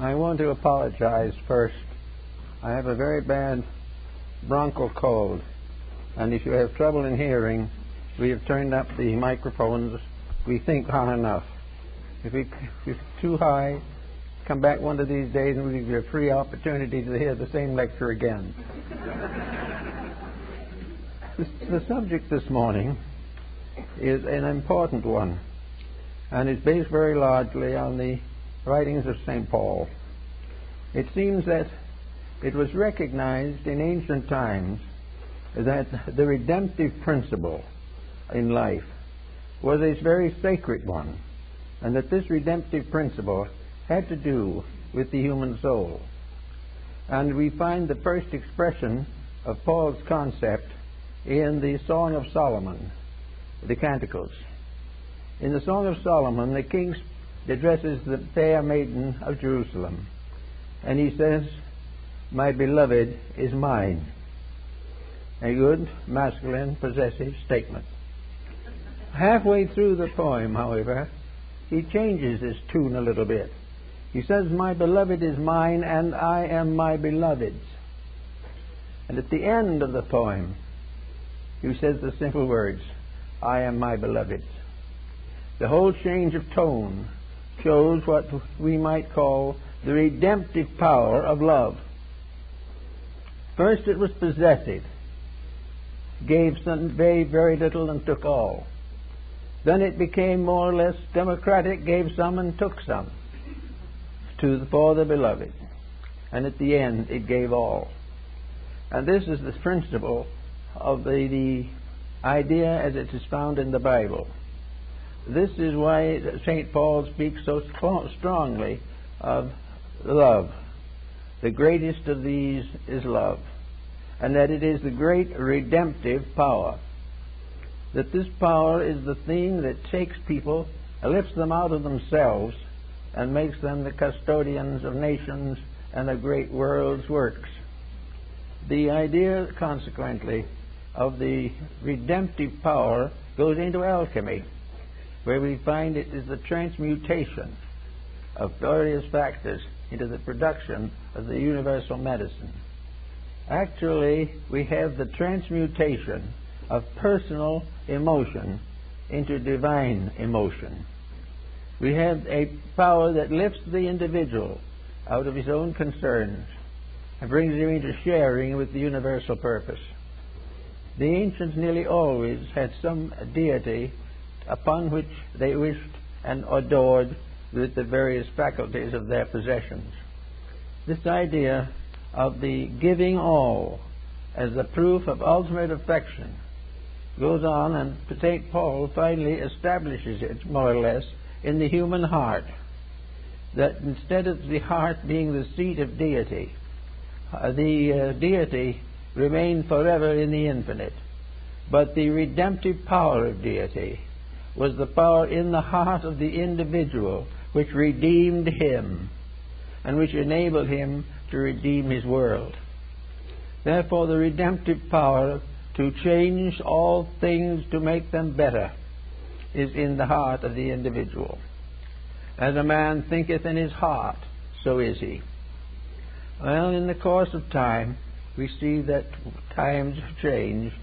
I want to apologize first. I have a very bad bronchial cold, and if you have trouble in hearing, we have turned up the microphones, we think, high enough. If it's too high, come back one of these days and we'll give you a free opportunity to hear the same lecture again. The subject this morning is an important one, and it's based very largely on the writings of St. Paul. It seems that it was recognized in ancient times that the redemptive principle in life was a very sacred one, and that this redemptive principle had to do with the human soul. And we find the first expression of Paul's concept in the Song of Solomon, the Canticles. In the Song of Solomon, the king addresses the fair maiden of Jerusalem, and he says, "My beloved is mine." A good, masculine, possessive statement. Halfway through the poem, however, he changes his tune a little bit. He says, "My beloved is mine, and I am my beloved's." And at the end of the poem, he says the simple words, "I am my beloved's." The whole change of tone shows what we might call the redemptive power of love. First it was possessive, gave very little and took all. Then it became more or less democratic, gave some and took some for the beloved. And at the end it gave all. And this is the principle of the idea as it is found in the Bible. This is why St. Paul speaks so strongly of love. The greatest of these is love, and that it is the great redemptive power. That this power is the thing that takes people, lifts them out of themselves, and makes them the custodians of nations and of great world's works. The idea, consequently, of the redemptive power goes into alchemy, where we find it is the transmutation of various factors into the production of the universal medicine. Actually, we have the transmutation of personal emotion into divine emotion. We have a power that lifts the individual out of his own concerns and brings him into sharing with the universal purpose. The ancients nearly always had some deity upon which they wished and adored with the various faculties of their possessions. This idea of the giving all as the proof of ultimate affection goes on, and St. Paul finally establishes it more or less in the human heart, that instead of the heart being the seat of deity, the deity remained forever in the infinite, but the redemptive power of deity was the power in the heart of the individual which redeemed him and which enabled him to redeem his world. Therefore, the redemptive power to change all things to make them better is in the heart of the individual. As a man thinketh in his heart, so is he. Well, in the course of time, we see that times have changed,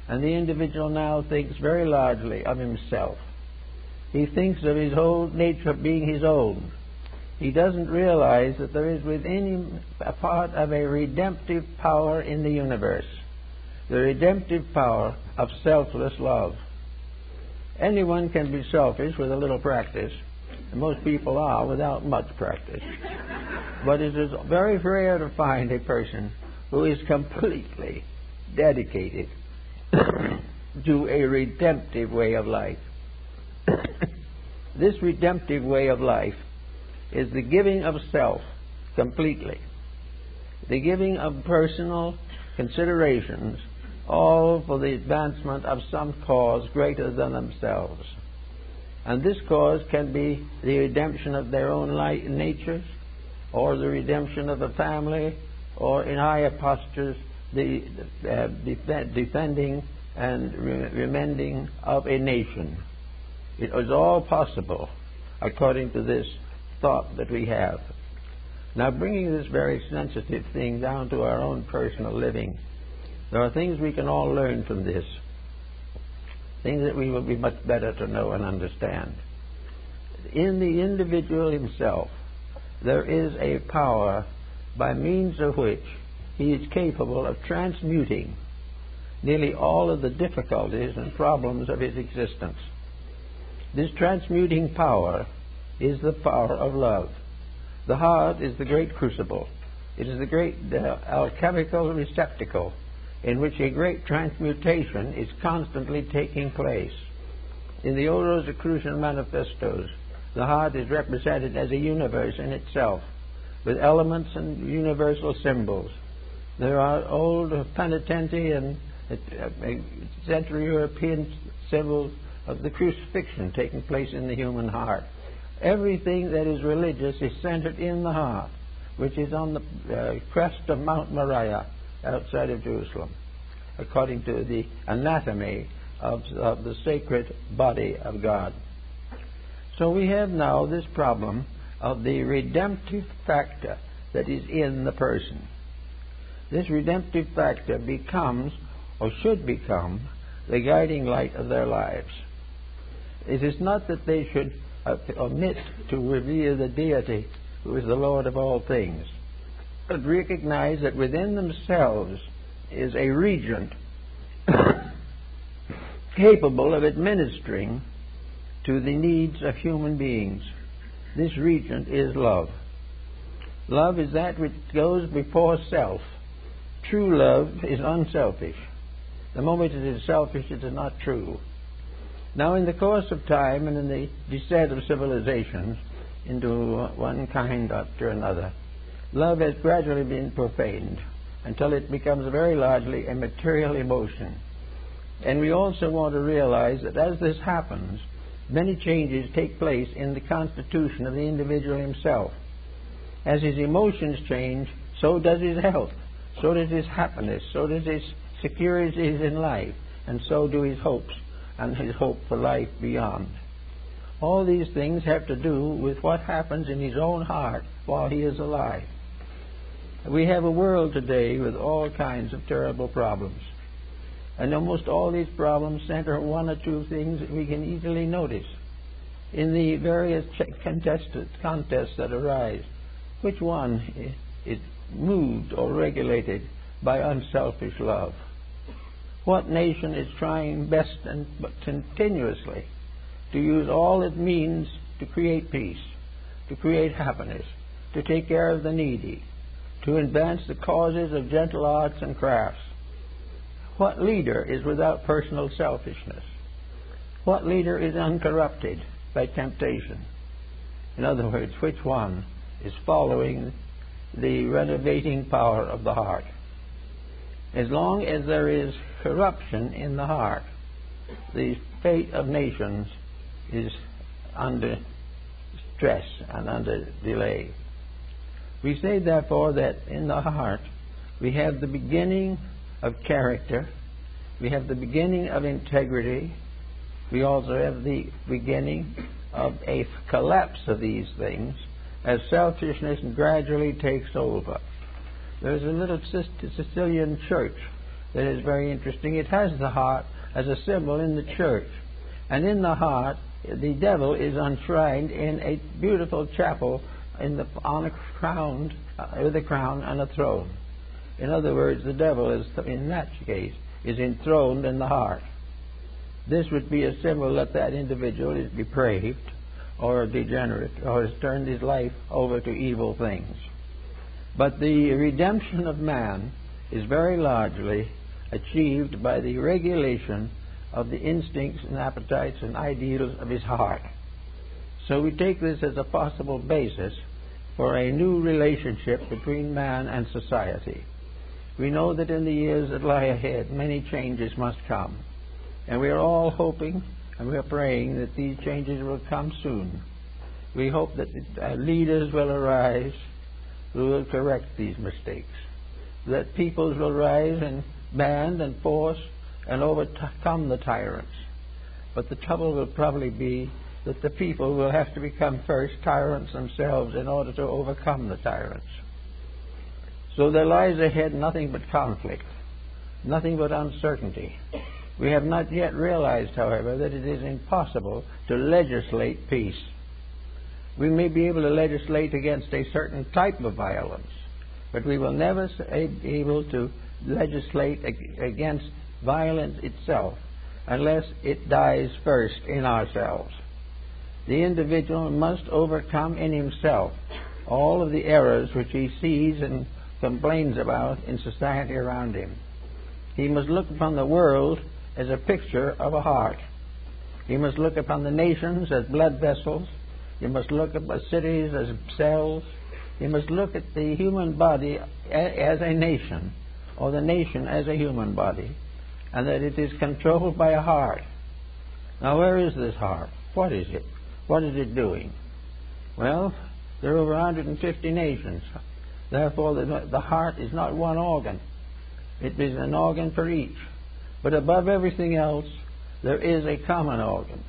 and the individual now thinks very largely of himself. He thinks of his whole nature being his own. He doesn't realize that there is within him a part of a redemptive power in the universe, the redemptive power of selfless love. Anyone can be selfish with a little practice, and most people are without much practice. But it is very rare to find a person who is completely dedicated to a redemptive way of life. This redemptive way of life is the giving of self completely, the giving of personal considerations, all for the advancement of some cause greater than themselves. And this cause can be the redemption of their own natures, or the redemption of a family, or in higher postures, the defending and remending of a nation. It is all possible according to this thought that we have. Now, bringing this very sensitive thing down to our own personal living, there are things we can all learn from this, things that we will be much better to know and understand. In the individual himself, there is a power by means of which he is capable of transmuting nearly all of the difficulties and problems of his existence. This transmuting power is the power of love. The heart is the great crucible. It is the great alchemical receptacle in which a great transmutation is constantly taking place. In the old Rosicrucian manifestos, the heart is represented as a universe in itself, with elements and universal symbols. There are old penitentiary and Central European symbols of the crucifixion taking place in the human heart. Everything that is religious is centered in the heart, which is on the crest of Mount Moriah outside of Jerusalem, according to the anatomy of the sacred body of God. So we have now this problem of the redemptive factor that is in the person. This redemptive factor becomes, or should become, the guiding light of their lives. It is not that they should omit to revere the deity who is the Lord of all things, but recognize that within themselves is a regent capable of administering to the needs of human beings. This regent is love. Love is that which goes before self. True love is unselfish. The moment it is selfish, it is not true. Now, in the course of time and in the descent of civilizations into one kind after another, love has gradually been profaned until it becomes very largely a material emotion. And we also want to realize that as this happens, many changes take place in the constitution of the individual himself. As his emotions change, so does his health, so does his happiness, so does his securities in life, and so do his hopes and his hope for life beyond. All these things have to do with what happens in his own heart while he is alive. We have a world today with all kinds of terrible problems. And almost all these problems center one or two things that we can easily notice. In the various contests that arise, which one is moved or regulated by unselfish love? What nation is trying best and continuously to use all it means to create peace, to create happiness, to take care of the needy, to advance the causes of gentle arts and crafts? What leader is without personal selfishness? What leader is uncorrupted by temptation? In other words, which one is following the renovating power of the heart? As long as there is corruption in the heart, the fate of nations is under stress and under delay. We say, therefore, that in the heart we have the beginning of character, we have the beginning of integrity, we also have the beginning of a collapse of these things as selfishness gradually takes over. There's a little Sicilian church that is very interesting. It has the heart as a symbol in the church. And in the heart, the devil is enshrined in a beautiful chapel on a crown, with a crown and a throne. In other words, the devil is, in that case, is enthroned in the heart. This would be a symbol that individual is depraved or degenerate or has turned his life over to evil things. But the redemption of man is very largely achieved by the regulation of the instincts and appetites and ideals of his heart. So we take this as a possible basis for a new relationship between man and society. We know that in the years that lie ahead, many changes must come. And we are all hoping and we are praying that these changes will come soon. We hope that leaders will arise who will correct these mistakes, that peoples will rise and band and force and overcome the tyrants. But the trouble will probably be that the people will have to become first tyrants themselves in order to overcome the tyrants. So there lies ahead nothing but conflict, nothing but uncertainty. We have not yet realized, however, that it is impossible to legislate peace. We may be able to legislate against a certain type of violence, but we will never be able to legislate against violence itself unless it dies first in ourselves. The individual must overcome in himself all of the errors which he sees and complains about in society around him. He must look upon the world as a picture of a heart. He must look upon the nations as blood vessels. He must look upon cities as cells. He must look at the human body as a nation, or the nation as a human body, and that it is controlled by a heart. Now, where is this heart? What is it? What is it doing? Well, there are over 150 nations. Therefore, the heart is not one organ. It is an organ for each. But above everything else, there is a common organ.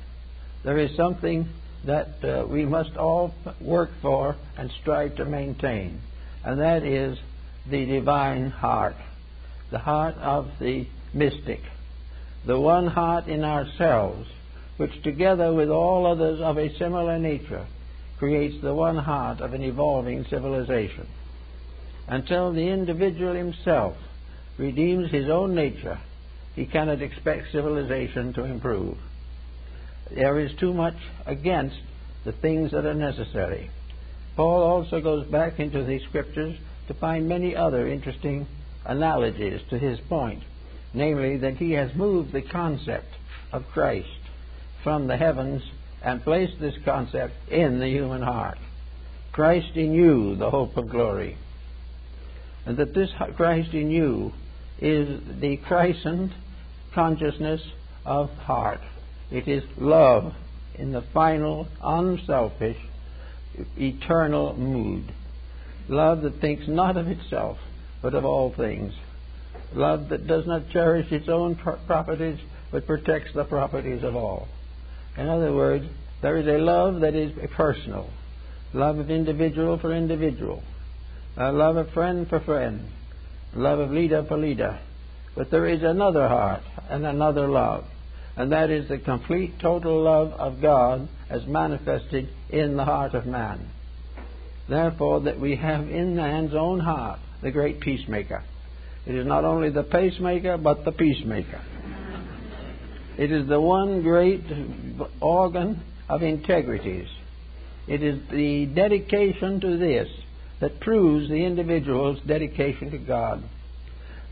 There is something that we must all work for and strive to maintain, and that is the divine heart, the heart of the mystic, the one heart in ourselves, which together with all others of a similar nature creates the one heart of an evolving civilization. Until the individual himself redeems his own nature, he cannot expect civilization to improve. There is too much against the things that are necessary. Paul also goes back into the Scriptures to find many other interesting analogies to his point, namely that he has moved the concept of Christ from the heavens and placed this concept in the human heart. Christ in you, the hope of glory. And that this Christ in you is the christened consciousness of heart. It is love in the final, unselfish, eternal mood. Love that thinks not of itself, but of all things. Love that does not cherish its own properties, but protects the properties of all. In other words, there is a love that is personal, love of individual for individual, a love of friend for friend, love of leader for leader. But there is another heart and another love, and that is the complete, total love of God as manifested in the heart of man. Therefore, that we have in man's own heart the great peacemaker. It is not only the pacemaker, but the peacemaker. It is the one great organ of integrities. It is the dedication to this that proves the individual's dedication to God.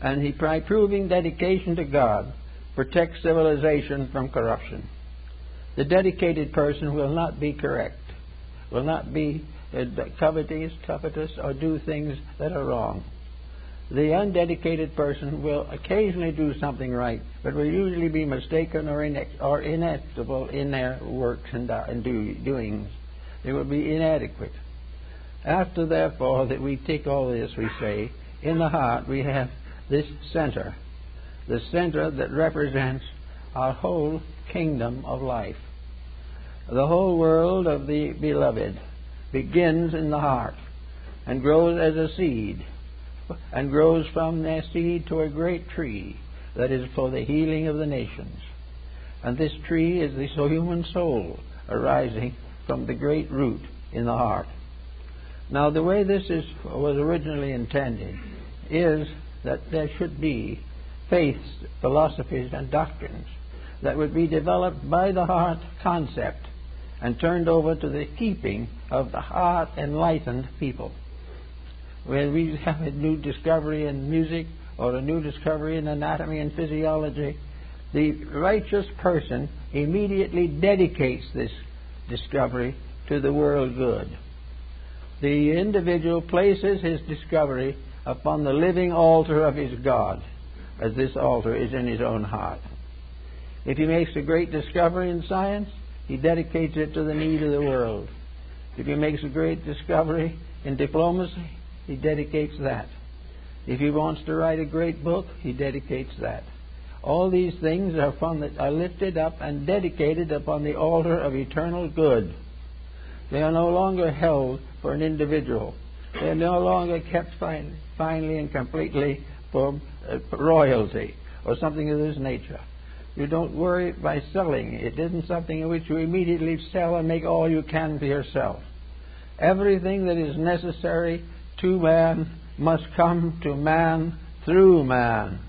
And by proving dedication to God, protects civilization from corruption. The dedicated person will not be correct, will not be covetous, or do things that are wrong. The undedicated person will occasionally do something right, but will usually be mistaken or ineptable in their works and doings. They will be inadequate. After, therefore, that we take all this, we say, in the heart we have this center, the center that represents our whole kingdom of life. The whole world of the beloved begins in the heart and grows as a seed, and grows from their seed to a great tree that is for the healing of the nations. And this tree is the human soul arising from the great root in the heart. Now, the way this was originally intended is that there should be faiths, philosophies, and doctrines that would be developed by the heart concept and turned over to the keeping of the heart-enlightened people. When we have a new discovery in music or a new discovery in anatomy and physiology, the righteous person immediately dedicates this discovery to the world good. The individual places his discovery upon the living altar of his God, as this altar is in his own heart. If he makes a great discovery in science, he dedicates it to the need of the world. If he makes a great discovery in diplomacy, he dedicates that. If he wants to write a great book, he dedicates that. All these things are lifted up and dedicated upon the altar of eternal good. They are no longer held for an individual. They are no longer kept finally and completely for royalty or something of this nature. You don't worry by selling. It isn't something in which you immediately sell and make all you can for yourself. Everything that is necessary to man must come to man through man.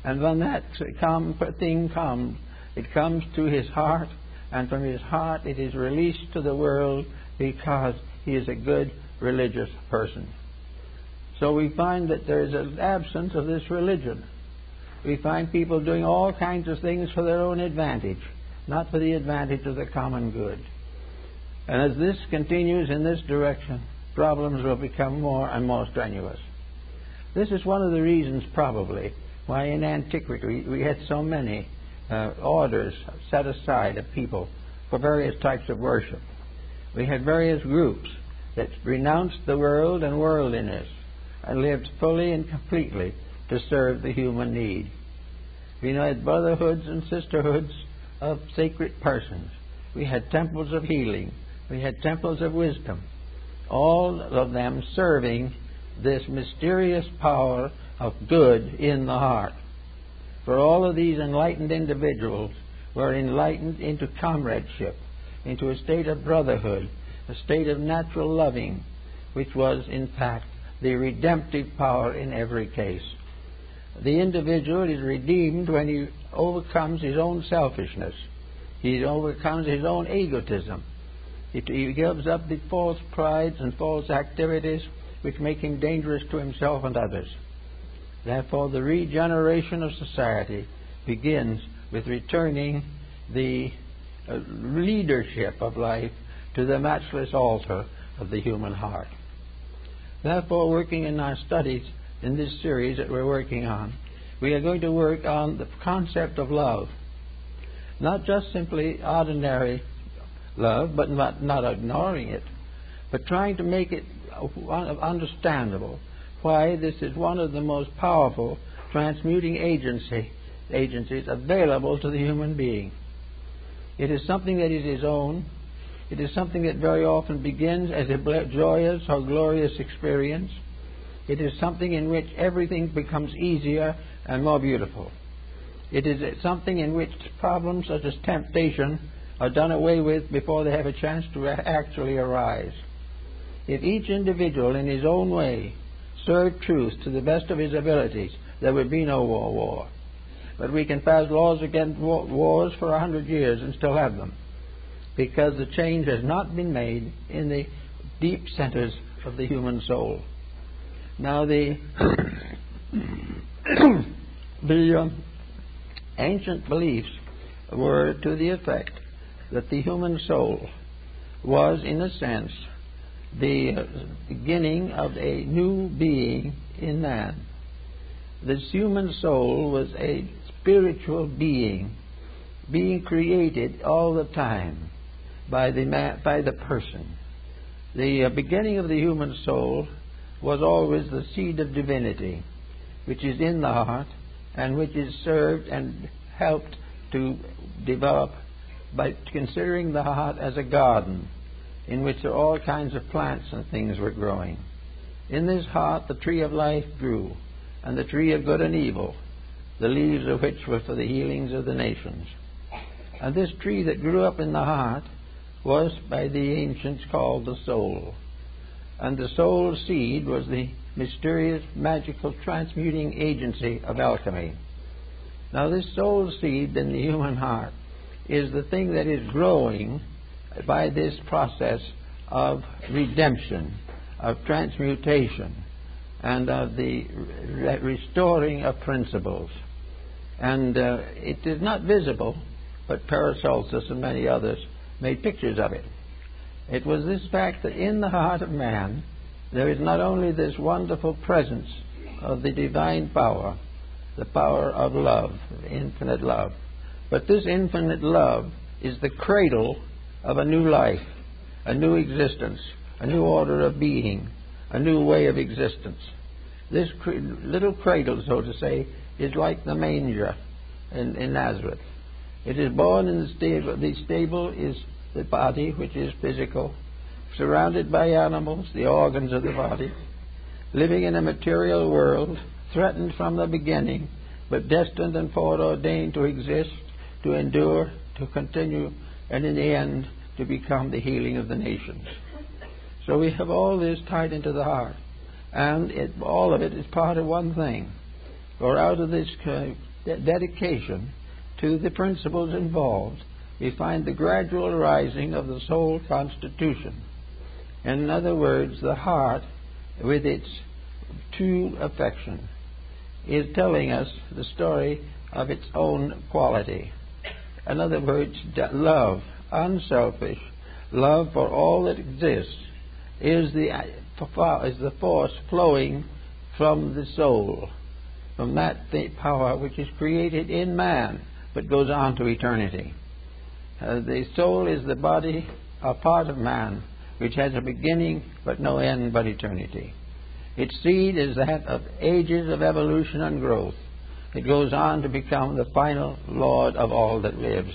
And when that thing comes, it comes to his heart, and from his heart it is released to the world because he is a good religious person. So we find that there is an absence of this religion. We find people doing all kinds of things for their own advantage, not for the advantage of the common good. And as this continues in this direction, problems will become more and more strenuous. This is one of the reasons, probably, why in antiquity we had so many orders set aside of people for various types of worship. We had various groups that renounced the world and worldliness and lived fully and completely to serve the human need. We had brotherhoods and sisterhoods of sacred persons. We had temples of healing. We had temples of wisdom. All of them serving this mysterious power of good in the heart. For all of these enlightened individuals were enlightened into comradeship, into a state of brotherhood, a state of natural loving, which was, in fact, the redemptive power in every case. The individual is redeemed when he overcomes his own selfishness. He overcomes his own egotism. He gives up the false prides and false activities which make him dangerous to himself and others. Therefore, the regeneration of society begins with returning the leadership of life to the matchless altar of the human heart. Therefore, working in our studies in this series that we're working on, we are going to work on the concept of love. Not just simply ordinary love, but not ignoring it, but trying to make it understandable why this is one of the most powerful transmuting agencies available to the human being. It is something that is his own. It is something that very often begins as a joyous or glorious experience. It is something in which everything becomes easier and more beautiful. It is something in which problems such as temptation are done away with before they have a chance to actually arise. If each individual in his own way served truth to the best of his abilities, there would be no war. But we can pass laws against wars for 100 years and still have them, because the change has not been made in the deep centers of the human soul. Now, the ancient beliefs were to the effect that the human soul was, in a sense, the beginning of a new being in man. This human soul was a spiritual being created all the time by the person. The beginning of the human soul was always the seed of divinity, which is in the heart and which is served and helped to develop by considering the heart as a garden in which all kinds of plants and things were growing. In this heart the tree of life grew, and the tree of good and evil, the leaves of which were for the healings of the nations. And this tree that grew up in the heart was by the ancients called the soul. And the soul seed was the mysterious, magical, transmuting agency of alchemy. Now, this soul seed in the human heart is the thing that is growing by this process of redemption, of transmutation, and of the restoring of principles. And it is not visible, but Paracelsus and many others made pictures of it. It was this fact that in the heart of man there is not only this wonderful presence of the divine power, the power of love, infinite love, but this infinite love is the cradle of a new life, a new existence, a new order of being, a new way of existence. This little cradle, so to say, is like the manger, in Nazareth. It is born in the stable. The stable is the body, which is physical, surrounded by animals, the organs of the body, living in a material world, threatened from the beginning, but destined and foreordained to exist, to endure, to continue, and in the end to become the healing of the nations. So we have all this tied into the heart, and all of it is part of one thing. For out of this dedication to the principles involved, we find the gradual rising of the soul constitution. In other words, the heart, with its true affection, is telling us the story of its own quality. In other words, love, unselfish love for all that exists, is the force flowing from the soul, from that power which is created in man but goes on to eternity. The soul is the body, a part of man, which has a beginning but no end but eternity. Its seed is that of ages of evolution and growth. It goes on to become the final Lord of all that lives.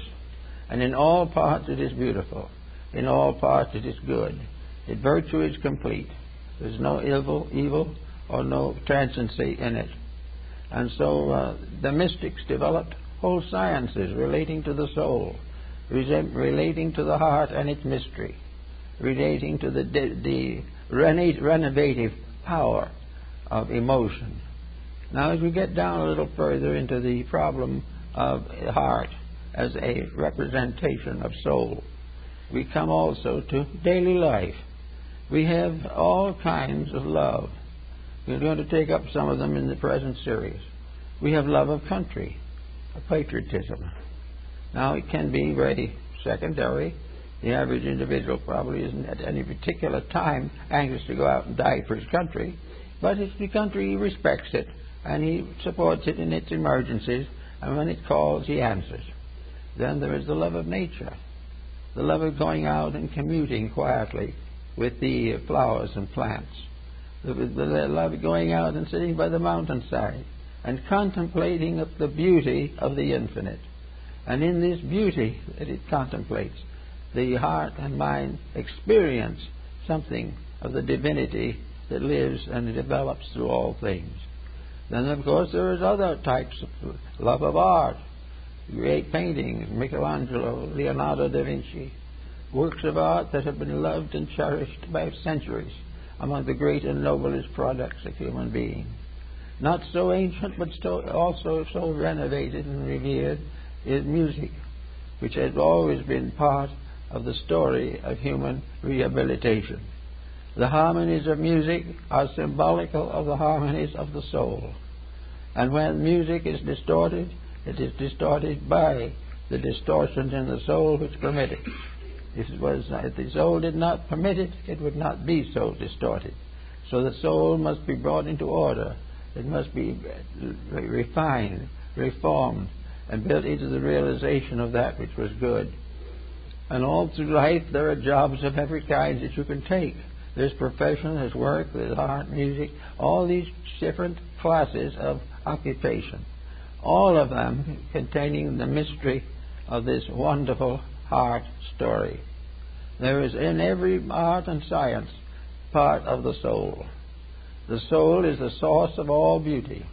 And in all parts it is beautiful. In all parts it is good. Its virtue is complete. There's no evil or no transiency in it. And so the mystics developed whole sciences relating to the soul, relating to the heart and its mystery, relating to the renovative power of emotion. Now, as we get down a little further into the problem of heart as a representation of soul, we come also to daily life. We have all kinds of love. We're going to take up some of them in the present series. We have love of country, patriotism. Now, it can be very secondary. The average individual probably isn't at any particular time anxious to go out and die for his country, but it's the country, he respects it, and he supports it in its emergencies, and when it calls, he answers. Then there is the love of nature, the love of going out and commuting quietly with the flowers and plants, the love of going out and sitting by the mountainside and contemplating the beauty of the infinite. And in this beauty that it contemplates, the heart and mind experience something of the divinity that lives and develops through all things. Then, of course, there is other types of love of art, great paintings, Michelangelo, Leonardo da Vinci, works of art that have been loved and cherished by centuries, among the great and noblest products of human being. Not so ancient, but also so renovated and revered, is music, which has always been part of the story of human rehabilitation. The harmonies of music are symbolical of the harmonies of the soul. And when music is distorted, it is distorted by the distortions in the soul which permit it. If the soul did not permit it, it would not be so distorted. So the soul must be brought into order. It must be refined, reformed, and built into the realization of that which was good. And all through life there are jobs of every kind that you can take. There's profession, there's work, there's art, music, all these different classes of occupation. All of them containing the mystery of this wonderful heart story. There is in every art and science part of the soul. The soul is the source of all beauty,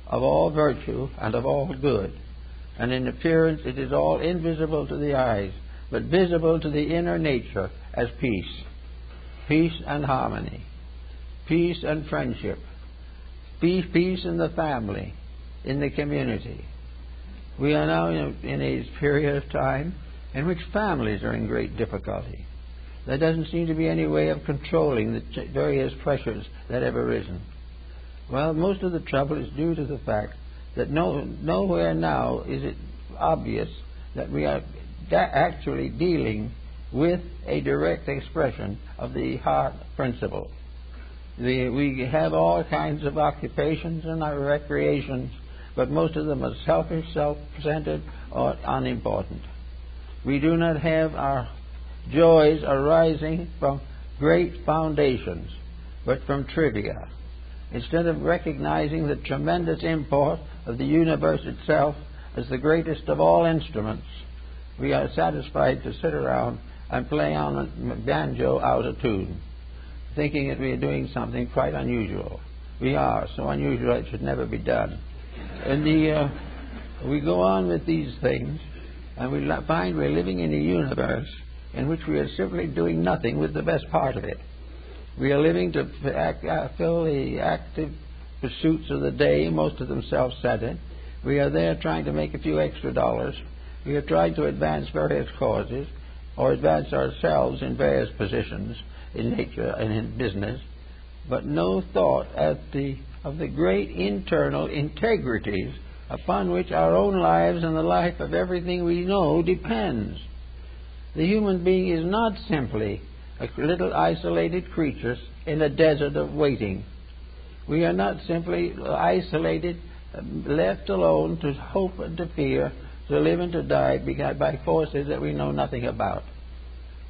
of all virtue, and of all good. And in appearance it is all invisible to the eyes, but visible to the inner nature as peace. Peace and harmony. Peace and friendship. Peace in the family, in the community. We are now in a period of time in which families are in great difficulty. There doesn't seem to be any way of controlling the various pressures that have arisen. Well, most of the trouble is due to the fact that nowhere now is it obvious that we are actually dealing with a direct expression of the heart principle. We have all kinds of occupations and our recreations, but most of them are selfish, self-centered, or unimportant. We do not have our joys arising from great foundations, but from trivia. Instead of recognizing the tremendous import of the universe itself, as the greatest of all instruments. We are satisfied to sit around and play on a banjo out of tune, thinking that we are doing something quite unusual. We are so unusual it should never be done. And we go on with these things, and we find we're living in a universe in which we are simply doing nothing with the best part of it. We are living to fill the active pursuits of the day, most of them self-centered. We are there trying to make a few extra dollars. We are trying to advance various causes or advance ourselves in various positions in nature and in business, but no thought of the great internal integrities upon which our own lives and the life of everything we know depends. The human being is not simply a little isolated creature in a desert of waiting. We are not simply isolated, left alone to hope and to fear, to live and to die by forces that we know nothing about.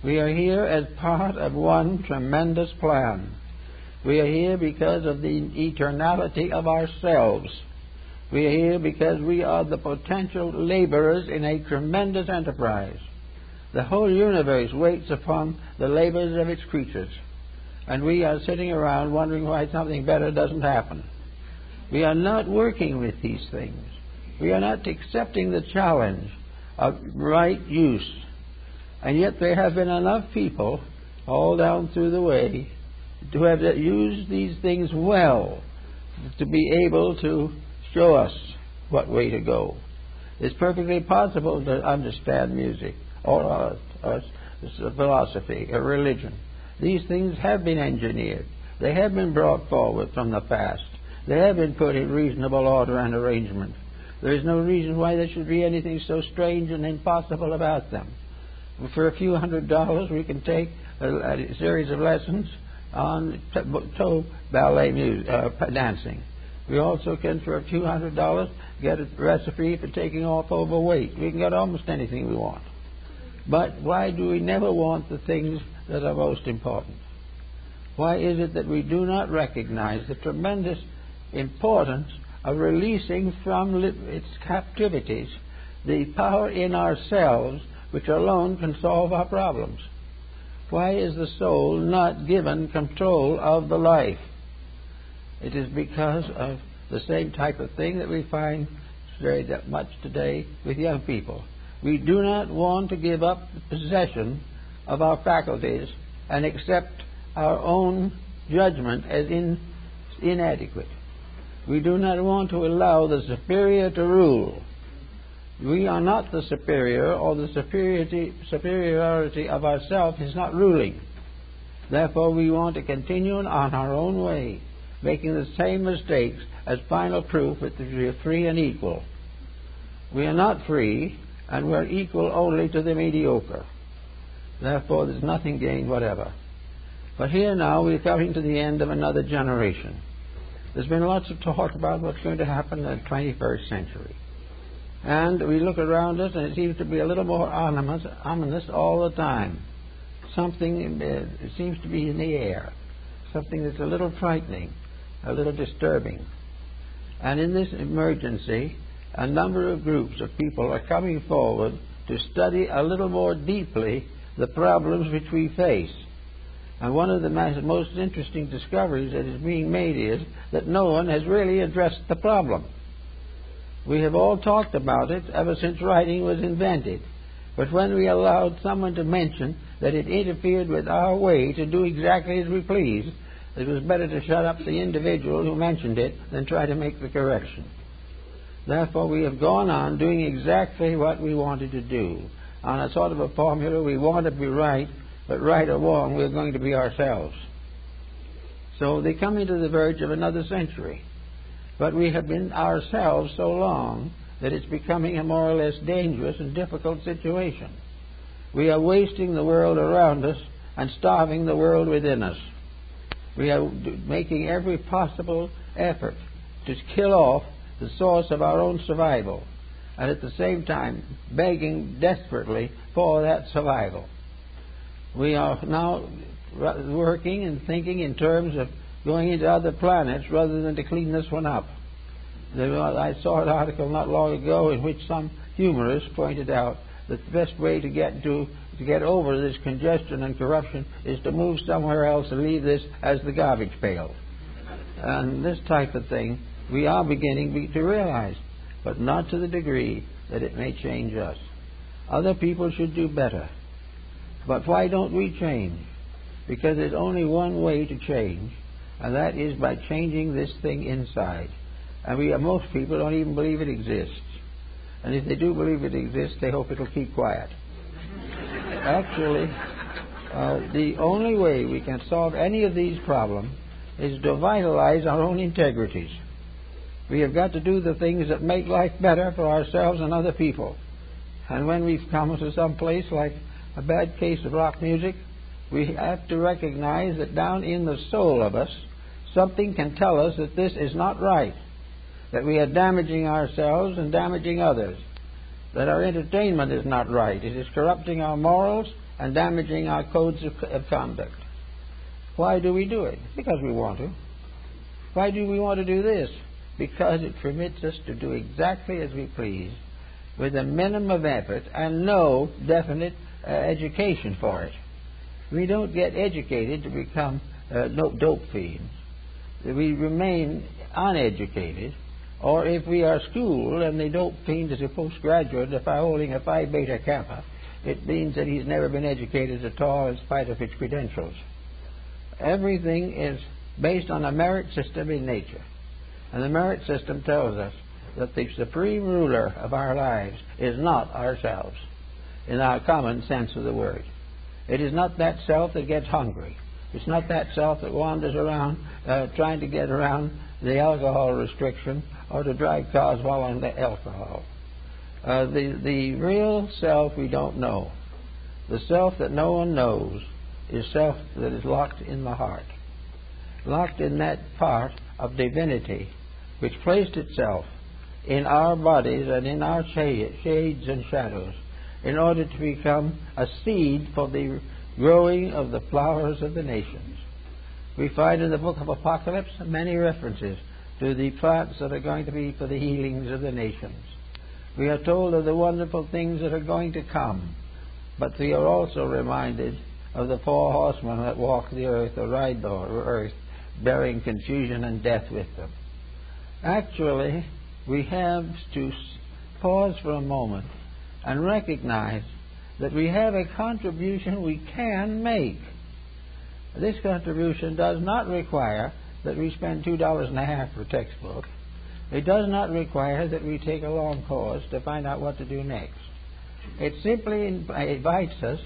We are here as part of one tremendous plan. We are here because of the eternality of ourselves. We are here because we are the potential laborers in a tremendous enterprise. The whole universe waits upon the labors of its creatures, and we are sitting around wondering why something better doesn't happen. We are not working with these things. We are not accepting the challenge of right use. And yet there have been enough people all down through the way to have used these things well to be able to show us what way to go. It's perfectly possible to understand music or philosophy or religion. These things have been engineered. They have been brought forward from the past. They have been put in reasonable order and arrangement. There is no reason why there should be anything so strange and impossible about them. For a few $100s, we can take a series of lessons on toe ballet music, dancing. We also can, for a few $100s, get a recipe for taking off overweight. We can get almost anything we want. But why do we never want the things that are most important? Why is it that we do not recognize the tremendous importance of releasing from its captivities the power in ourselves which alone can solve our problems? Why is the soul not given control of the life? It is because of the same type of thing that we find very much today with young people. We do not want to give up the possession of our faculties and accept our own judgment as inadequate. We do not want to allow the superior to rule. We are not the superior, or the superiority of ourself is not ruling. Therefore, we want to continue on our own way, making the same mistakes as final proof that we are free and equal. We are not free, and we're equal only to the mediocre. Therefore, there's nothing gained whatever. But here now we're coming to the end of another generation. There's been lots of talk about what's going to happen in the 21st century. And we look around us, and it seems to be a little more ominous all the time. Something seems to be in the air, something that's a little frightening, a little disturbing. And in this emergency, a number of groups of people are coming forward to study a little more deeply the problems which we face. And one of the most interesting discoveries that is being made is that no one has really addressed the problem. We have all talked about it ever since writing was invented. But when we allowed someone to mention that it interfered with our way to do exactly as we please, it was better to shut up the individual who mentioned it than try to make the correction. Therefore, we have gone on doing exactly what we wanted to do. On a sort of a formula, we want to be right, but right or wrong, we're going to be ourselves. So they come into the verge of another century. But we have been ourselves so long that it's becoming a more or less dangerous and difficult situation. We are wasting the world around us and starving the world within us. We are making every possible effort to kill off the source of our own survival, and at the same time begging desperately for that survival. We are now working and thinking in terms of going into other planets rather than to clean this one up. I saw an article not long ago in which some humorist pointed out that the best way to get over this congestion and corruption is to move somewhere else and leave this as the garbage pail. And this type of thing we are beginning to realize, but not to the degree that it may change us. Other people should do better. But why don't we change? Because there's only one way to change, and that is by changing this thing inside. And most people don't even believe it exists. And if they do believe it exists, they hope it'll keep quiet. Actually, the only way we can solve any of these problems is to vitalize our own integrities. We have got to do the things that make life better for ourselves and other people. And when we've come to some place like a bad case of rock music, we have to recognize that down in the soul of us, something can tell us that this is not right, that we are damaging ourselves and damaging others, that our entertainment is not right. It is corrupting our morals and damaging our codes of conduct. Why do we do it? Because we want to. Why do we want to do this? Because it permits us to do exactly as we please with a minimum of effort and no definite education for it. We don't get educated to become dope fiends. We remain uneducated, or if we are schooled and the dope fiend is a postgraduate, if I'm holding a Phi Beta Kappa, it means that he's never been educated at all in spite of his credentials. Everything is based on a merit system in nature. And the merit system tells us that the supreme ruler of our lives is not ourselves, in our common sense of the word. It is not that self that gets hungry. It's not that self that wanders around trying to get around the alcohol restriction or to drive cars while on the alcohol. The real self we don't know. The self that no one knows is self that is locked in the heart, locked in that part of divinity which placed itself in our bodies and in our shades and shadows in order to become a seed for the growing of the flowers of the nations. We find in the book of Apocalypse many references to the plants that are going to be for the healings of the nations. We are told of the wonderful things that are going to come, but we are also reminded of the four horsemen that walk the earth or ride the earth, bearing confusion and death with them. Actually, we have to pause for a moment and recognize that we have a contribution we can make. This contribution does not require that we spend $2.50 for a textbook. It does not require that we take a long course to find out what to do next. It simply invites us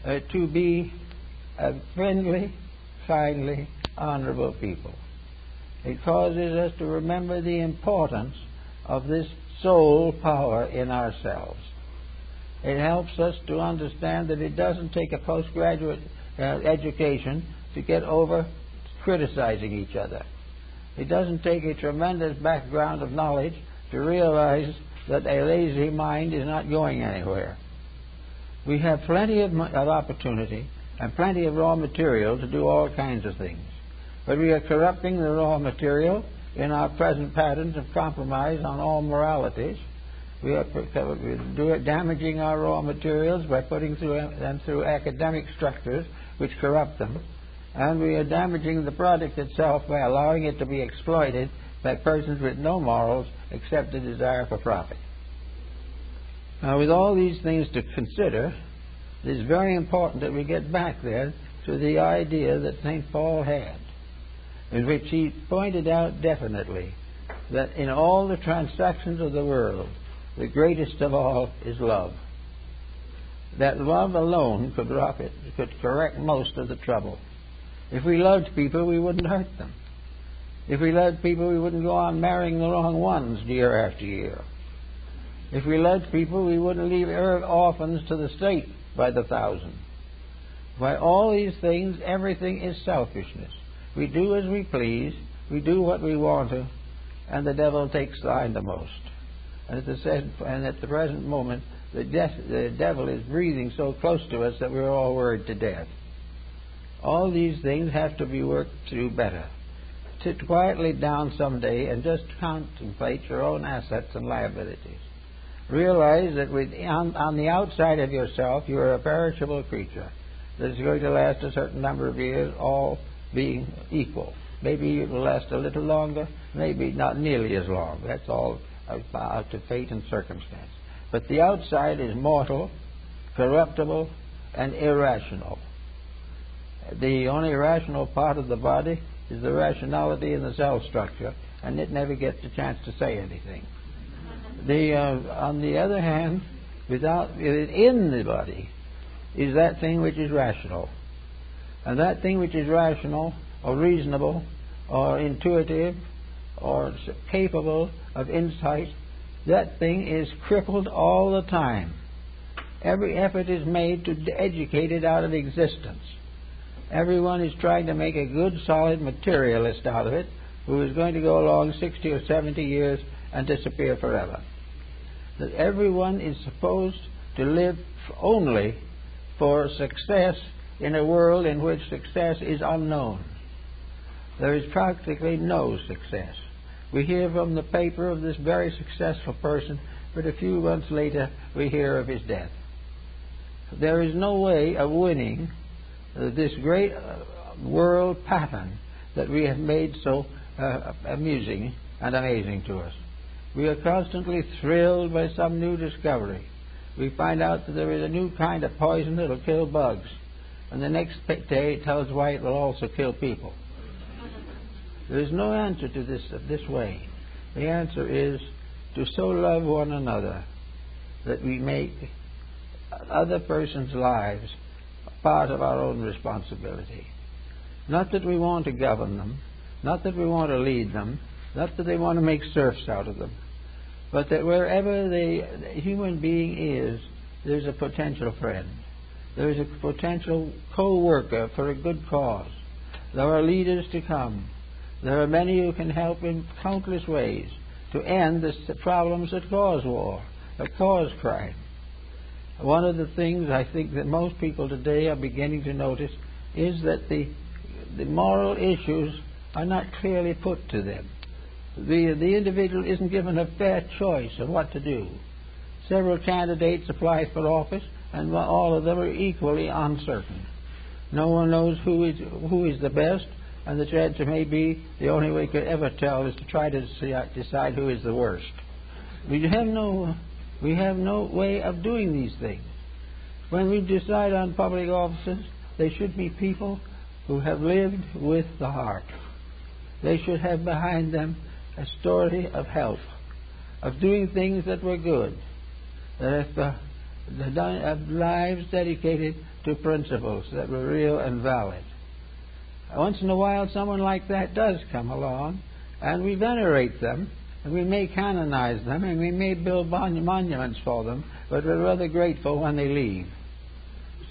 to be a friendly, kindly, honorable people. It causes us to remember the importance of this soul power in ourselves. It helps us to understand that it doesn't take a postgraduate education to get over criticizing each other. It doesn't take a tremendous background of knowledge to realize that a lazy mind is not going anywhere. We have plenty of opportunity and plenty of raw material to do all kinds of things. But we are corrupting the raw material in our present patterns of compromise on all moralities. We are damaging our raw materials by putting them through academic structures which corrupt them. And we are damaging the product itself by allowing it to be exploited by persons with no morals except a desire for profit. Now, with all these things to consider, it is very important that we get back there to the idea that St. Paul had, in which he pointed out definitely that in all the transactions of the world, the greatest of all is love. That love alone could correct most of the trouble. If we loved people, we wouldn't hurt them. If we loved people, we wouldn't go on marrying the wrong ones year after year. If we loved people, we wouldn't leave orphans to the state by the thousand. By all these things, everything is selfishness. We do as we please, we do what we want to, and the devil takes the hindmost. And at the present moment, the devil is breathing so close to us that we're all worried to death. All these things have to be worked through better. sit quietly down someday and just contemplate your own assets and liabilities. Realize that on the outside of yourself, you are a perishable creature that is going to last a certain number of years, all being equal. Maybe it will last a little longer, maybe not nearly as long. That's all out to fate and circumstance. But the outside is mortal, corruptible, and irrational. The only rational part of the body is the rationality in the cell structure, and it never gets a chance to say anything. On the other hand, in the body is that thing which is rational. And that thing which is rational or reasonable or intuitive or capable of insight, that thing is crippled all the time. Every effort is made to educate it out of existence. Everyone is trying to make a good, solid materialist out of it who is going to go along 60 or 70 years and disappear forever. That everyone is supposed to live only for success in a world in which success is unknown. There is practically no success. We hear from the paper of this very successful person, but a few months later we hear of his death. There is no way of winning this great world pattern that we have made so amusing and amazing to us. We are constantly thrilled by some new discovery. We find out that there is a new kind of poison that will kill bugs, and the next day it tells why it will also kill people. There is no answer to this way. The answer is to so love one another that we make other persons' lives part of our own responsibility. Not that we want to govern them, not that we want to lead them, not that they want to make serfs out of them, but that wherever the human being is, there's a potential friend. There's a potential co-worker for a good cause. There are leaders to come. There are many who can help in countless ways to end the problems that cause war, that cause crime. One of the things I think that most people today are beginning to notice is that the moral issues are not clearly put to them. The individual isn't given a fair choice of what to do. Several candidates apply for office, and all of them are equally uncertain. No one knows who is the best, and the answer may be the only way we could ever tell is to try to decide who is the worst. We have no way of doing these things. When we decide on public offices, they should be people who have lived with the heart. They should have behind them a story of help, of doing things that were good, that have lives dedicated to principles that were real and valid. Once in a while someone like that does come along, and we venerate them, and we may canonize them, and we may build monuments for them, but we're rather grateful when they leave,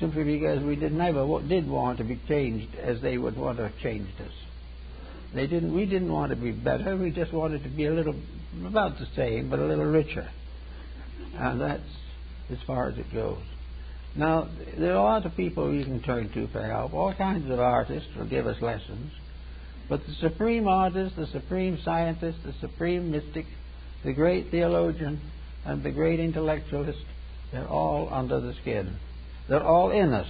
simply because we never did want to be changed as they would want to have changed us. We didn't want to be better. We just wanted to be about the same, but a little richer. And that's as far as it goes. Now, there are a lot of people you can turn to for help. All kinds of artists will give us lessons. But the supreme artist, the supreme scientist, the supreme mystic, the great theologian, and the great intellectualist, they're all under the skin. They're all in us.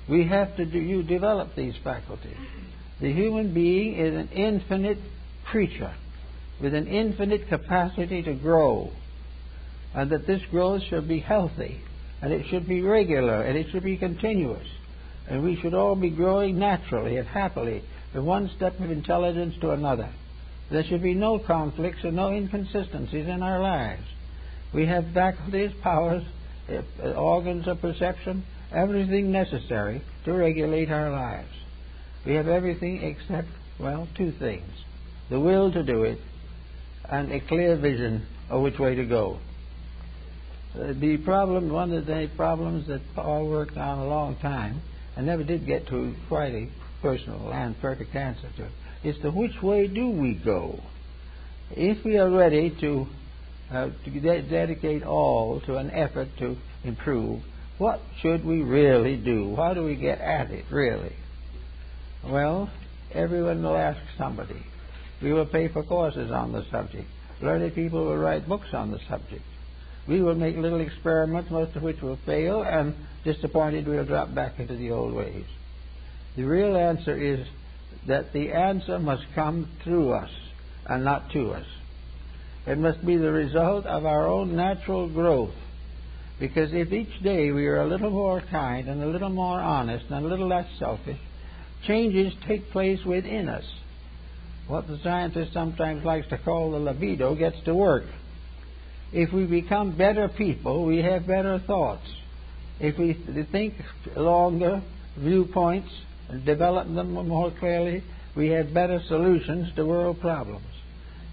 We have to develop these faculties. The human being is an infinite creature with an infinite capacity to grow, and that this growth should be healthy, and it should be regular, and it should be continuous, and we should all be growing naturally and happily from one step of intelligence to another. There should be no conflicts and no inconsistencies in our lives. We have faculties, powers, organs of perception, everything necessary to regulate our lives. We have everything except, two things: the will to do it and a clear vision of which way to go. One of the problems that Paul worked on a long time and never did get to quite a personal and perfect answer to, is to which way do we go? If we are ready to dedicate all to an effort to improve, what should we really do? How do we get at it, really? Well, Everyone will ask somebody. We will pay for courses on the subject. Learned people will write books on the subject. We will make little experiments, most of which will fail, and disappointed we'll drop back into the old ways. The real answer is that the answer must come through us and not to us. It must be the result of our own natural growth. Because if each day we are a little more kind and a little more honest and a little less selfish, changes take place within us. What the scientist sometimes likes to call the libido gets to work. If we become better people, we have better thoughts. If we think longer viewpoints and develop them more clearly, we have better solutions to world problems.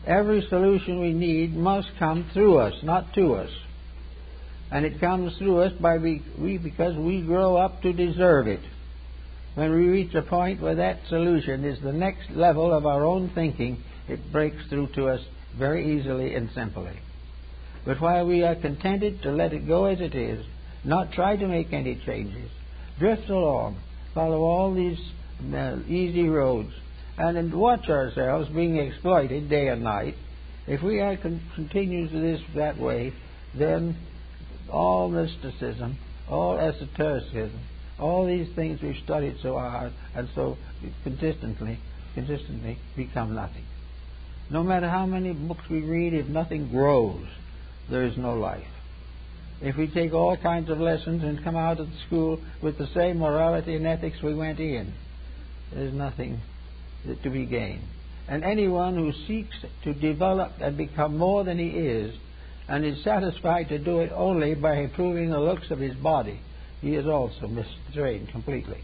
Every solution we need must come through us, not to us. And it comes through us because we grow up to deserve it. When we reach a point where that solution is the next level of our own thinking, it breaks through to us very easily and simply. But while we are contented to let it go as it is, not try to make any changes, drift along, follow all these easy roads, and watch ourselves being exploited day and night, if we are continue that way, then all mysticism, all esotericism, all these things we've studied so hard and so consistently become nothing. No matter how many books we read, if nothing grows, there is no life. If we take all kinds of lessons and come out of the school with the same morality and ethics we went in, there's nothing to be gained. And anyone who seeks to develop and become more than he is, and is satisfied to do it only by improving the looks of his body, he is also mistrained completely.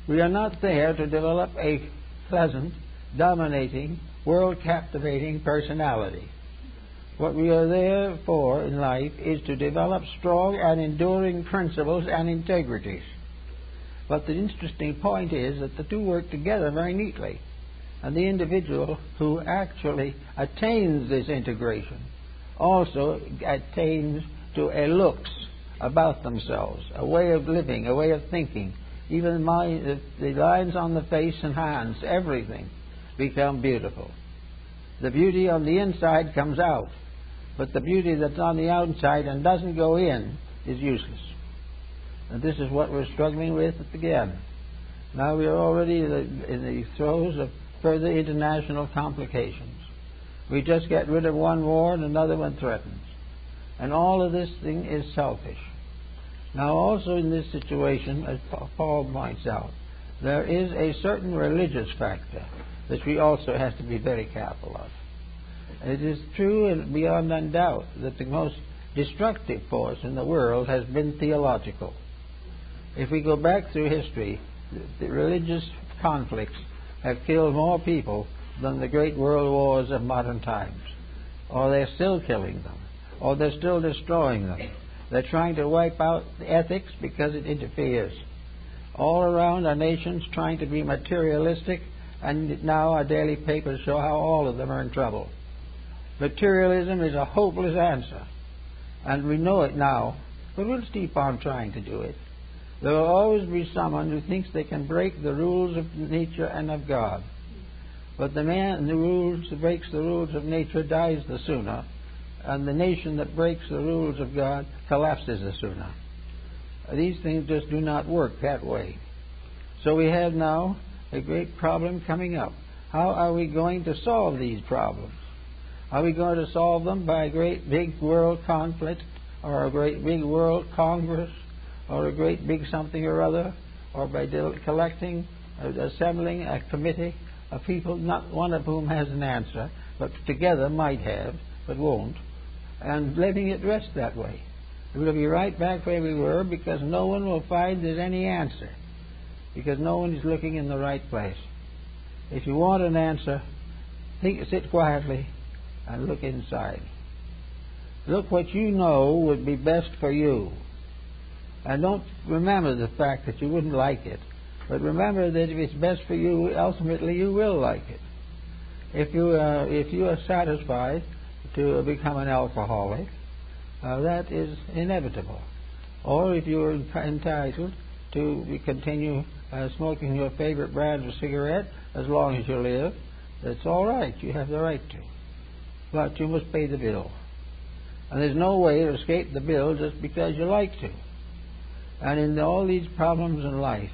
We are not there to develop a pleasant, dominating, world-captivating personality. What we are there for in life is to develop strong and enduring principles and integrities. But the interesting point is that the two work together very neatly. And the individual who actually attains this integration also attains to a looks about themselves, a way of living, a way of thinking. Even the lines on the face and hands, everything become beautiful. The beauty on the inside comes out, but the beauty that's on the outside and doesn't go in is useless. And this is what we're struggling with again. Now we are already in the throes of further international complications. We just get rid of one war and another one threatens. And all of this thing is selfish. Now also in this situation, as Paul points out, there is a certain religious factor that we also have to be very careful of. It is true and beyond doubt that the most destructive force in the world has been theological. If we go back through history, the religious conflicts have killed more people than the great world wars of modern times. Or they're still killing them. Or they're still destroying them. They're trying to wipe out the ethics because it interferes. All around our nations trying to be materialistic, and now our daily papers show how all of them are in trouble. Materialism is a hopeless answer. And we know it now, but we'll keep on trying to do it. There will always be someone who thinks they can break the rules of nature and of God. But the man who breaks the rules of nature dies the sooner, and the nation that breaks the rules of God collapses the sooner. These things just do not work that way. So we have now a great problem coming up. How are we going to solve these problems? Are we going to solve them by a great big world conflict, or a great big world congress, or a great big something or other, or by assembling a committee of people, not one of whom has an answer, but together might have, but won't, and letting it rest that way? We'll be right back where we were, because no one will find there's any answer, because no one is looking in the right place. If you want an answer, sit quietly and look inside. Look what you know would be best for you. And don't remember the fact that you wouldn't like it, but remember that if it's best for you, ultimately you will like it. If you are satisfied to become an alcoholic, that is inevitable. Or if you are entitled to continue smoking your favorite brand of cigarette as long as you live. That's all right. You have the right to. But you must pay the bill. And there's no way to escape the bill just because you like to. And in all these problems in life,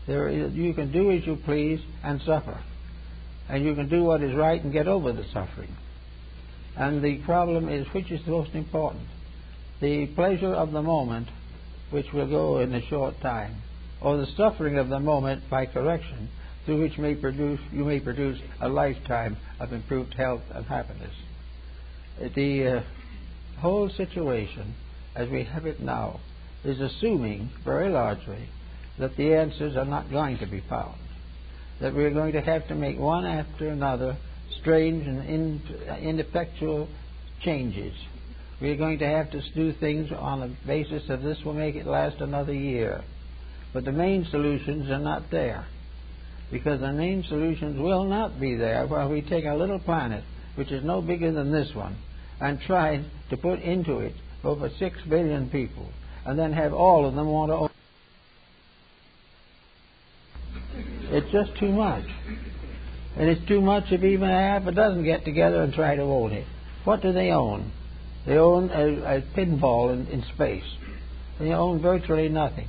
you can do as you please and suffer. And you can do what is right and get over the suffering. And the problem is, which is the most important? The pleasure of the moment, which will go in a short time, or the suffering of the moment by correction, through which you may produce a lifetime of improved health and happiness. The whole situation, as we have it now, is assuming very largely that the answers are not going to be found, that we're going to have to make one after another strange and ineffectual changes. We're going to have to do things on the basis of this will make it last another year. But the main solutions are not there, because the main solutions will not be there while we take a little planet, which is no bigger than this one, and try to put into it over 6 billion people, and then have all of them want to own. It's just too much. And it's too much if even half a dozen get together and try to own it. What do they own? They own a pinball in space. They own virtually nothing.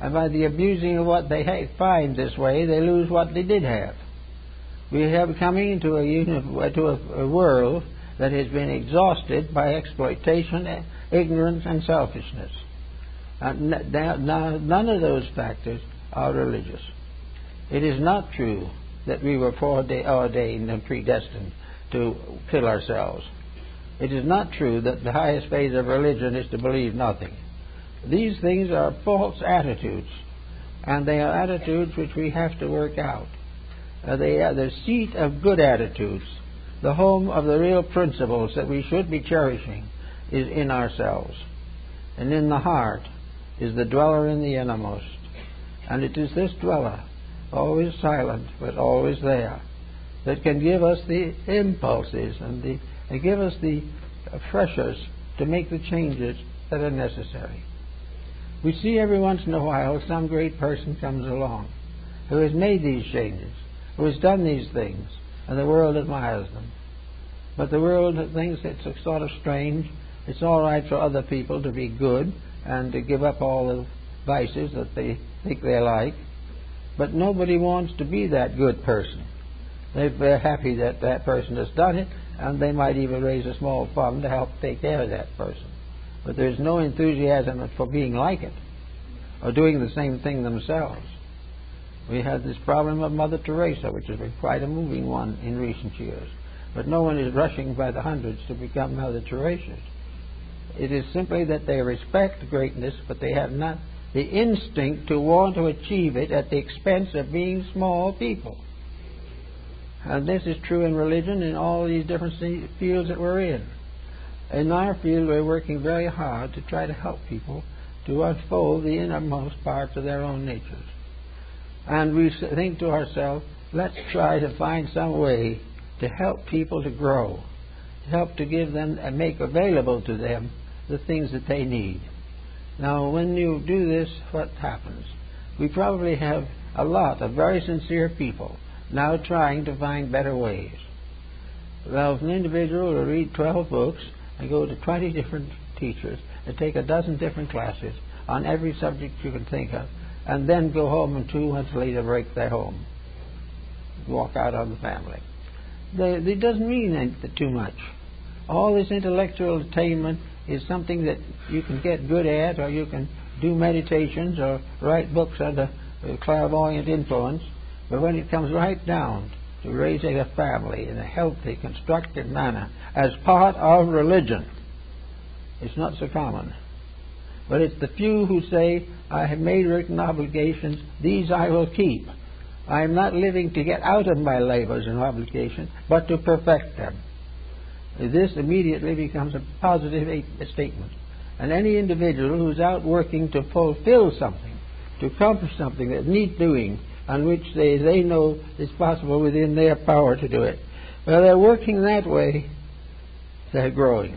And by the abusing of what they find this way, they lose what they did have. We are coming into a world that has been exhausted by exploitation, ignorance, and selfishness. And none of those factors are religious. It is not true that we were foreordained and predestined to kill ourselves. It is not true that the highest phase of religion is to believe nothing. These things are false attitudes, and they are attitudes which we have to work out. They are the seat of good attitudes. The home of the real principles that we should be cherishing is in ourselves. And in the heart is the dweller in the innermost. And it is this dweller, always silent but always there, that can give us the impulses and give us the pressures to make the changes that are necessary. We see every once in a while some great person comes along who has made these changes, who has done these things, and the world admires them. But the world thinks it's sort of strange. It's all right for other people to be good and to give up all the vices that they think they like, but nobody wants to be that good person. They're happy that that person has done it, and they might even raise a small fund to help take care of that person. But there's no enthusiasm for being like it or doing the same thing themselves. We had this problem of Mother Teresa, which has been quite a moving one in recent years. But no one is rushing by the hundreds to become Mother Teresas. It is simply that they respect greatness, but they have not the instinct to want to achieve it at the expense of being small people. And this is true in religion in all these different fields that we're in. In our field, we're working very hard to try to help people to unfold the innermost parts of their own natures. And we think to ourselves, let's try to find some way to help people to grow, to help to give them and make available to them the things that they need. Now, when you do this, what happens? We probably have a lot of very sincere people now trying to find better ways. Well, if an individual will read 12 books and go to 20 different teachers and take a dozen different classes on every subject you can think of, and then go home and 2 months later break their home, walk out on the family. It doesn't mean too much. All this intellectual attainment is something that you can get good at, or you can do meditations or write books under clairvoyant influence. But when it comes right down to raising a family in a healthy, constructive manner as part of religion, it's not so common. But it's the few who say, I have made written obligations, these I will keep. I am not living to get out of my labors and obligations, but to perfect them. This immediately becomes a positive statement. And any individual who's out working to fulfill something, to accomplish something that needs doing, on which they know is possible within their power to do it, well, they're working that way, they're growing.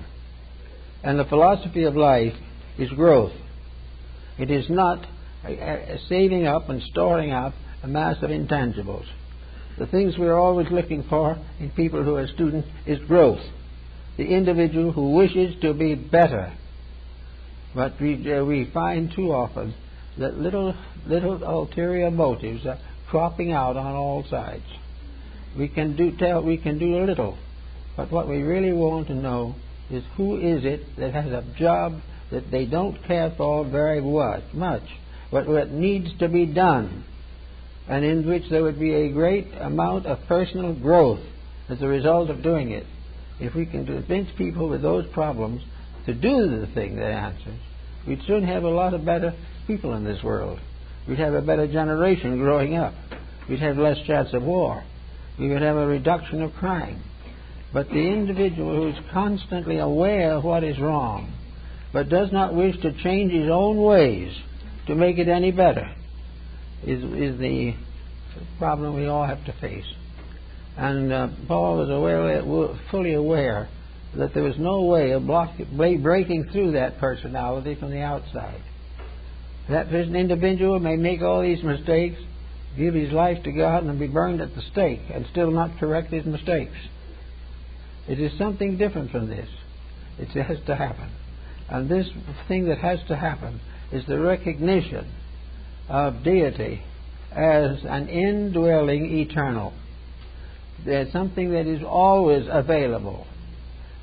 And the philosophy of life is growth. It is not saving up and storing up a mass of intangibles. The things we're always looking for in people who are students is growth. The individual who wishes to be better. But we find too often that little ulterior motives are cropping out on all sides. We can do a little, but what we really want to know is who is it that has a job that they don't care for very much, but what needs to be done, and in which there would be a great amount of personal growth as a result of doing it. If we can convince people with those problems to do the thing that answers, we'd soon have a lot of better people in this world. We'd have a better generation growing up. We'd have less chance of war. We would have a reduction of crime. But the individual who is constantly aware of what is wrong, but does not wish to change his own ways to make it any better, is the problem we all have to face. And Paul was fully aware that there was no way of breaking through that personality from the outside. That individual may make all these mistakes, give his life to God, and be burned at the stake, and still not correct his mistakes. It is something different from this. It has to happen. And this thing that has to happen is the recognition of deity as an indwelling eternal. There's something that is always available.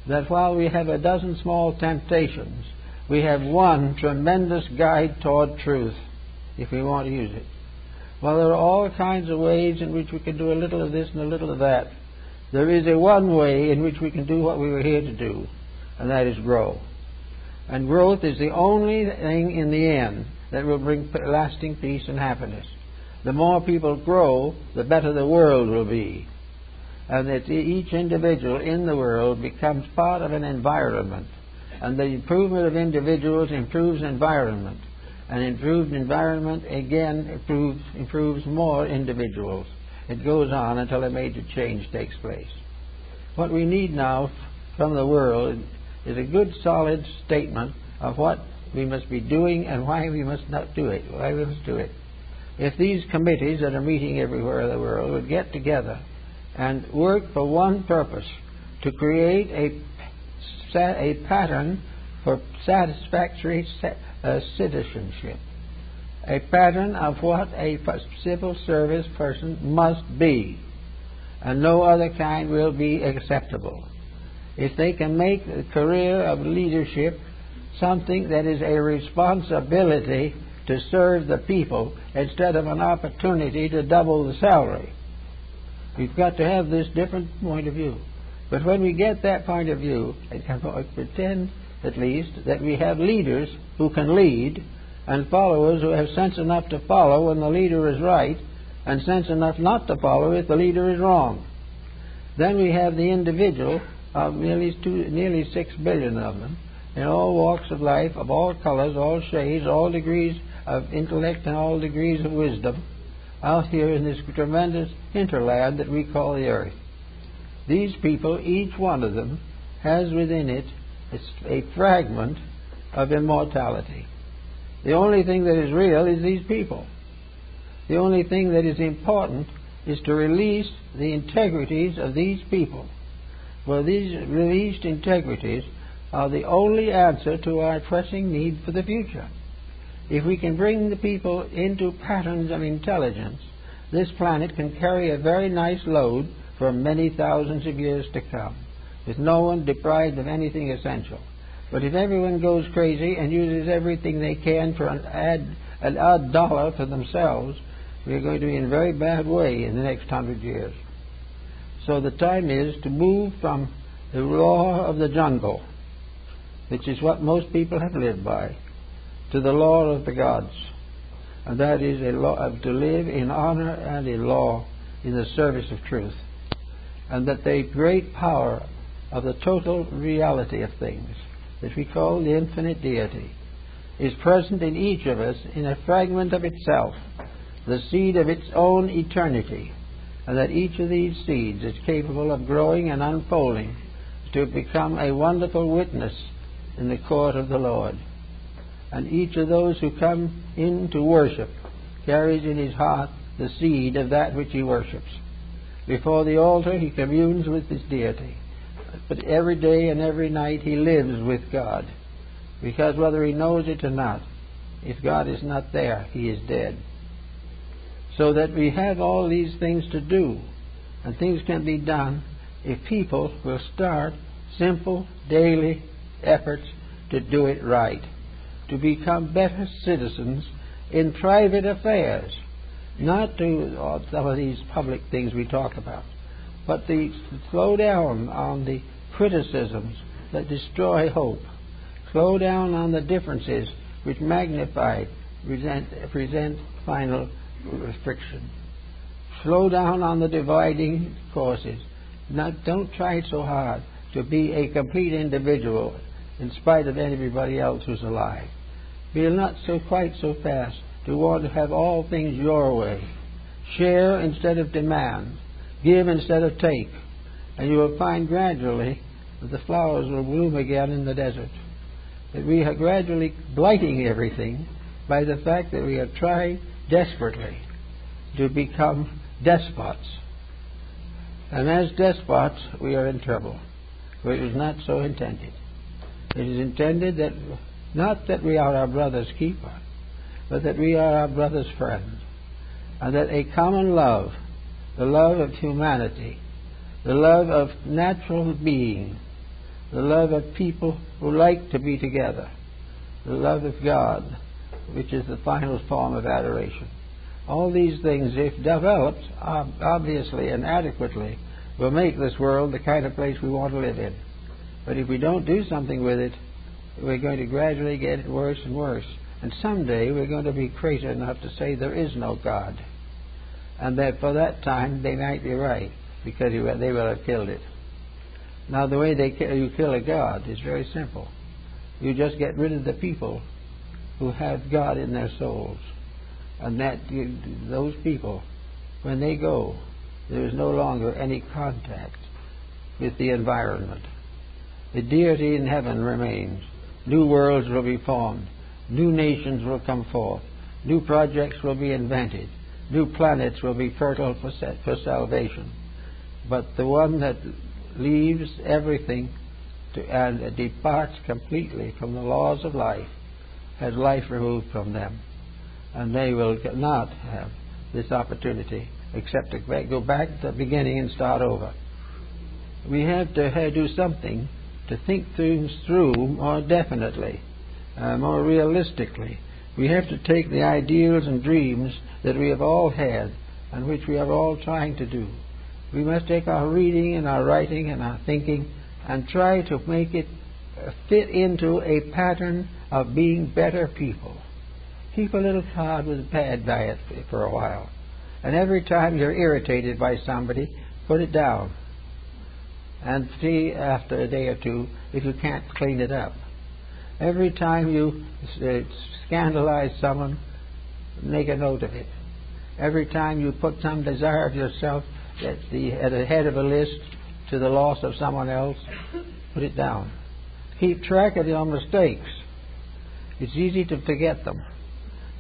That while we have a dozen small temptations, we have one tremendous guide toward truth, if we want to use it. Well, there are all kinds of ways in which we can do a little of this and a little of that. There is a one way in which we can do what we were here to do, and that is grow. And growth is the only thing in the end that will bring lasting peace and happiness. The more people grow, the better the world will be. And that each individual in the world becomes part of an environment. And the improvement of individuals improves environment. And improved environment, again, improves more individuals. It goes on until a major change takes place. What we need now from the world is a good, solid statement of what we must be doing and why we must not do it, why we must do it. If these committees that are meeting everywhere in the world would get together and work for one purpose, to create a pattern for satisfactory citizenship, a pattern of what a civil service person must be, and no other kind will be acceptable. If they can make the career of leadership something that is a responsibility to serve the people instead of an opportunity to double the salary. We've got to have this different point of view. But when we get that point of view, and can pretend at least that we have leaders who can lead and followers who have sense enough to follow when the leader is right and sense enough not to follow if the leader is wrong. Then we have the individual of nearly 6 billion of them in all walks of life, of all colors, all shades, all degrees of intellect and all degrees of wisdom, out here in this tremendous hinterland that we call the earth. These people, each one of them, has within it a fragment of immortality. The only thing that is real is these people. The only thing that is important is to release the integrities of these people. Well, these released integrities are the only answer to our pressing need for the future. If we can bring the people into patterns of intelligence, this planet can carry a very nice load for many thousands of years to come, with no one deprived of anything essential. But if everyone goes crazy and uses everything they can for an odd dollar for themselves, we're going to be in a very bad way in the next 100 years. So the time is to move from the law of the jungle, which is what most people have lived by, to the law of the gods. And that is a law of to live in honor and in law in the service of truth. And that the great power of the total reality of things, that we call the infinite deity, is present in each of us in a fragment of itself, the seed of its own eternity, and that each of these seeds is capable of growing and unfolding to become a wonderful witness in the court of the Lord. And each of those who come in to worship carries in his heart the seed of that which he worships. Before the altar he communes with his deity. But every day and every night he lives with God. Because whether he knows it or not, if God is not there, he is dead. So that we have all these things to do. And things can be done if people will start simple daily efforts to do it right. To become better citizens in private affairs. Not to some of these public things we talk about, but to slow down on the criticisms that destroy hope. Slow down on the differences which magnify, present final restriction. Slow down on the dividing forces. Don't try so hard to be a complete individual in spite of everybody else who's alive. Be not quite so fast to want to have all things your way. Share instead of demand. Give instead of take. And you will find gradually that the flowers will bloom again in the desert. That we are gradually blighting everything by the fact that we have tried desperately to become despots. And as despots, we are in trouble. For it was not so intended. It is intended that not that we are our brother's keeper, but that we are our brother's friend, and that a common love, the love of humanity, the love of natural being, the love of people who like to be together, the love of God, which is the final form of adoration. All these things, if developed obviously and adequately, will make this world the kind of place we want to live in. But if we don't do something with it, we're going to gradually get it worse and worse. And someday we're going to be crazy enough to say there is no God. And that for that time they might be right, because they will have killed it. Now the way you kill a God is very simple. You just get rid of the people who have God in their souls. And those people, when they go, there is no longer any contact with the environment. The deity in heaven remains. New worlds will be formed. New nations will come forth. New projects will be invented. New planets will be fertile for salvation. But the one that leaves everything and departs completely from the laws of life has life removed from them. And they will not have this opportunity except to go back to the beginning and start over. We have to do something to think things through more definitely, more realistically. We have to take the ideals and dreams that we have all had and which we are all trying to do. We must take our reading and our writing and our thinking and try to make it fit into a pattern of being better people. Keep a little hard with a bad diet for a while. And every time you're irritated by somebody, put it down. And see after a day or two if you can't clean it up. Every time you scandalize someone, make a note of it. Every time you put some desire of yourself at the head of a list to the loss of someone else, put it down. Keep track of your mistakes. It's easy to forget them.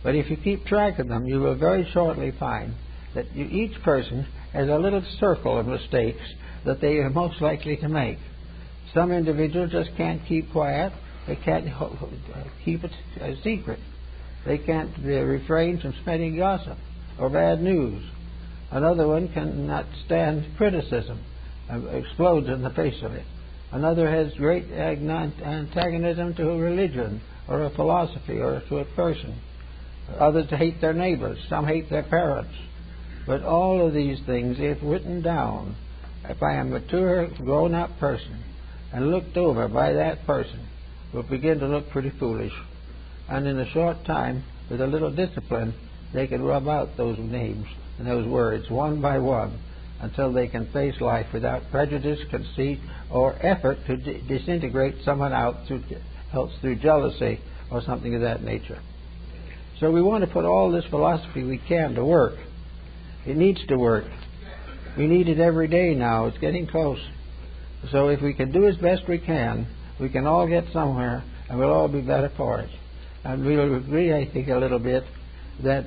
But if you keep track of them, you will very shortly find that each person has a little circle of mistakes that they are most likely to make. Some individuals just can't keep quiet. They can't keep it a secret. They can't refrain from spreading gossip or bad news. Another one cannot stand criticism and explodes in the face of it. Another has great antagonism to a religion or a philosophy or to a person. Others hate their neighbors. Some hate their parents. But all of these things, if written down by a mature, grown-up person and looked over by that person, will begin to look pretty foolish. And in a short time, with a little discipline, they can rub out those names and those words one by one until they can face life without prejudice, conceit, or effort to disintegrate someone else through jealousy or something of that nature. So we want to put all this philosophy we can to work. It needs to work. We need it every day now. It's getting close. So if we can do as best we can all get somewhere, and we'll all be better for it. And we'll agree, I think, a little bit that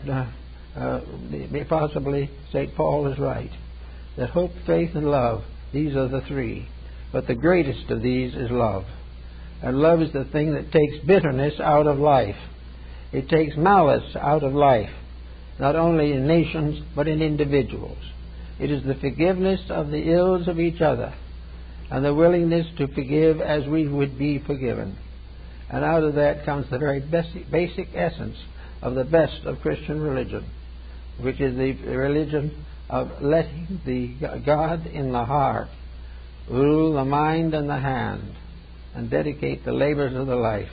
possibly St. Paul is right. That hope, faith, and love, these are the three. But the greatest of these is love. And love is the thing that takes bitterness out of life. It takes malice out of life, not only in nations, but in individuals. It is the forgiveness of the ills of each other, and the willingness to forgive as we would be forgiven. And out of that comes the very basic essence of the best of Christian religion, which is the religion of letting the God in the heart rule the mind and the hand, and dedicate the labors of the life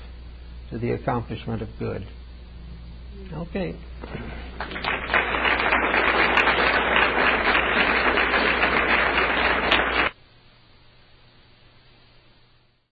to the accomplishment of good. Okay.